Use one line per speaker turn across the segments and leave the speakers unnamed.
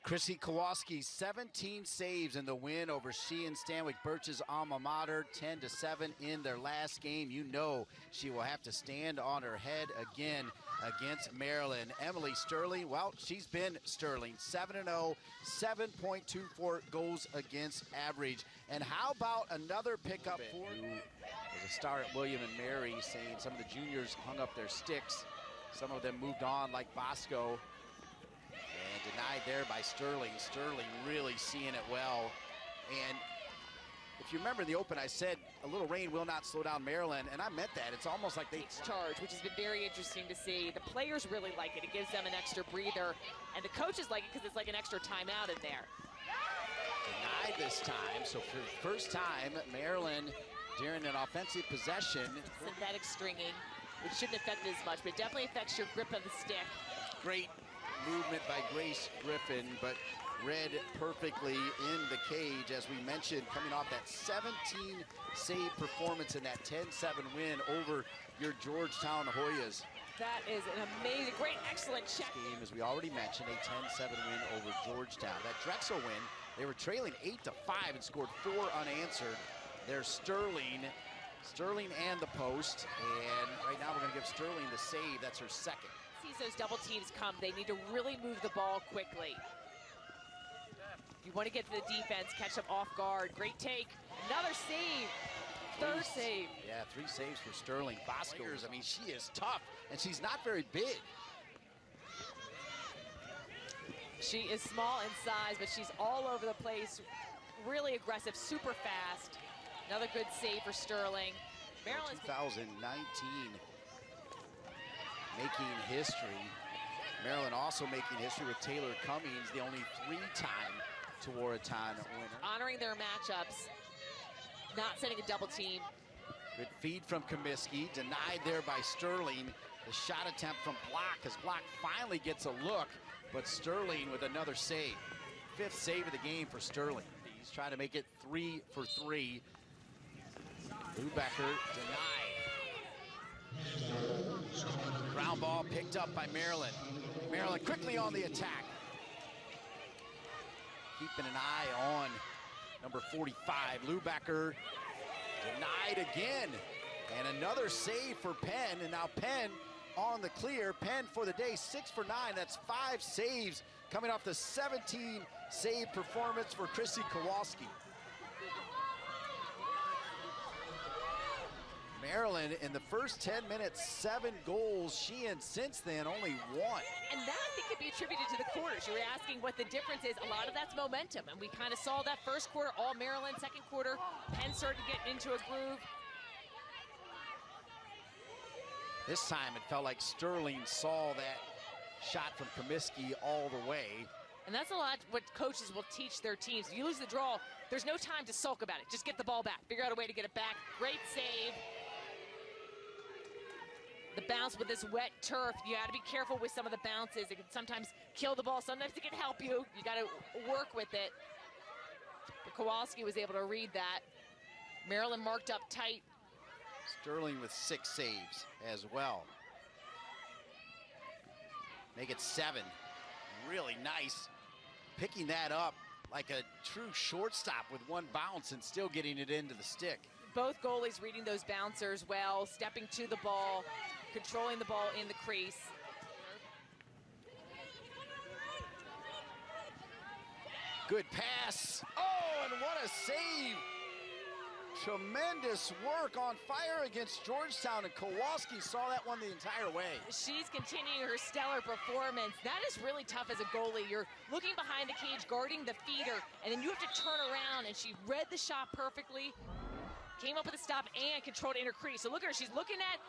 Krissy Kowalski, 17 saves in the win over Sheehan Stanwick Birch's alma mater, 10-7 in their last game. You know she will have to stand on her head again against Maryland. Emily Sterling, well, she's been Sterling, 7-0, 7.24 goals against average. And how about another pickup for who was a star at William and Mary, saying some of the juniors hung up their sticks. Some of them moved on, like Bosco. And denied there by Sterling. Sterling really seeing it well. And if you remember in the open, I said a little rain will not slow down Maryland, and I meant that. It's almost like they
takes charge, which has been very interesting to see. The players really like it. It gives them an extra breather, and the coaches like it because it's like an extra timeout in there.
Denied this time, so for the first time, Maryland during an offensive possession.
Synthetic stringing, which shouldn't affect it as much, but it definitely affects your grip of the stick.
Great movement by Grace Griffin, but read perfectly in the cage, as we mentioned, coming off that 17 save performance in that 10-7 win over your Georgetown Hoyas.
That is an amazing, great, excellent check.
Game, as we already mentioned, a 10-7 win over Georgetown. That Drexel win, they were trailing 8-5 and scored 4 unanswered. There's Sterling and the post, and right now we're going to give Sterling the save. That's her second.
Sees those double teams come, they need to really move the ball quickly. You want to get to the defense, catch them off guard. Great take, another save, third save.
Yeah, 3 saves for Sterling. Bosco, I mean, she is tough, and she's not very big.
She is small in size, but she's all over the place. Really aggressive, super fast. Another good save for Sterling. Maryland's
2019 making history. Maryland also making history with Taylor Cummings, the only 3-time Tewaaraton winner.
Honoring their matchups, not setting a double team.
Good feed from Comiskey, denied there by Sterling. The shot attempt from Block, as Block finally gets a look, but Sterling with another save. 5th save of the game for Sterling. He's trying to make it 3 for 3. Lubecker denied. Ground ball picked up by Maryland. Maryland quickly on the attack. Keeping an eye on number 45. Lubecker denied again. And another save for Penn. And now Penn on the clear. Penn for the day, 6 for 9. That's 5 saves coming off the 17 save performance for Krissy Kowalski. Maryland in the first 10 minutes, 7 goals. Sheehan since then only 1.
And that I think could be attributed to the quarters. You were asking what the difference is. A lot of that's momentum, and we kind of saw that first quarter, all Maryland. Second quarter, Penn started to get into a groove.
This time it felt like Sterling saw that shot from Comiskey all the way.
And that's a lot what coaches will teach their teams. If you lose the draw, there's no time to sulk about it. Just get the ball back. Figure out a way to get it back. Great save. The bounce with this wet turf, you got to be careful with some of the bounces. It can sometimes kill the ball. Sometimes it can help you. You got to work with it. But Kowalski was able to read that. Maryland marked up tight.
Sterling with 6 saves as well. Make it 7. Really nice. Picking that up like a true shortstop with 1 bounce and still getting it into the stick.
Both goalies reading those bouncers well, stepping to the ball, controlling the ball in the crease.
Good pass. Oh, and what a save. Tremendous work, on fire against Georgetown, and Kowalski saw that one the entire way.
She's continuing her stellar performance. That is really tough as a goalie. You're looking behind the cage, guarding the feeder, and then you have to turn around, and she read the shot perfectly, came up with a stop, and controlled in her crease. So look at her, she's looking at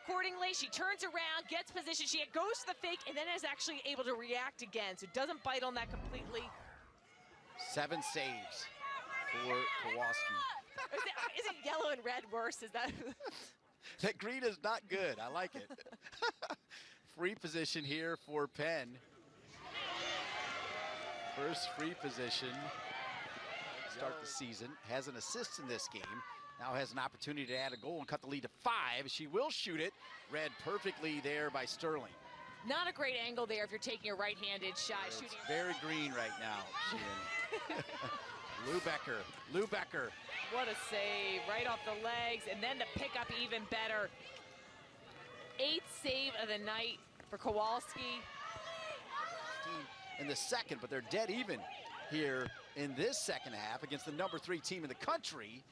accordingly. She turns around, gets position, she goes to the fake, and then is actually able to react again. So doesn't bite on that completely.
7 saves for Kowalski.
Is it yellow and red worse? Is that?
That green is not good. I like it. Free position here for Penn. First free position. Start the season. Has an assist in this game. Now has an opportunity to add a goal and cut the lead to 5. She will shoot it. Read perfectly there by Sterling.
Not a great angle there if you're taking a right-handed shot.
It's
Shooting.
very green right now, Sheehan. Lou Becker.
What a save, right off the legs, and then the pickup even better. 8th save of the night for Kowalski.
In the second, but they're dead even here in this second half against the number 3 team in the country.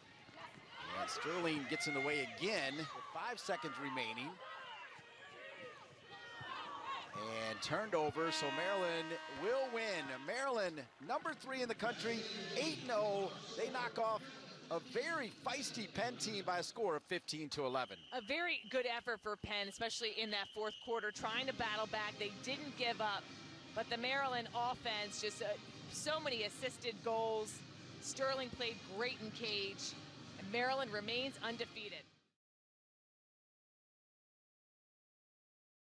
And Sterling gets in the way again with 5 seconds remaining. And turned over, so Maryland will win. Maryland, number 3 in the country, 8-0. They knock off a very feisty Penn team by a score of 15-11.
A very good effort for Penn, especially in that 4th quarter, trying to battle back. They didn't give up, but the Maryland offense, just so many assisted goals. Sterling played great in cage, and Maryland remains undefeated.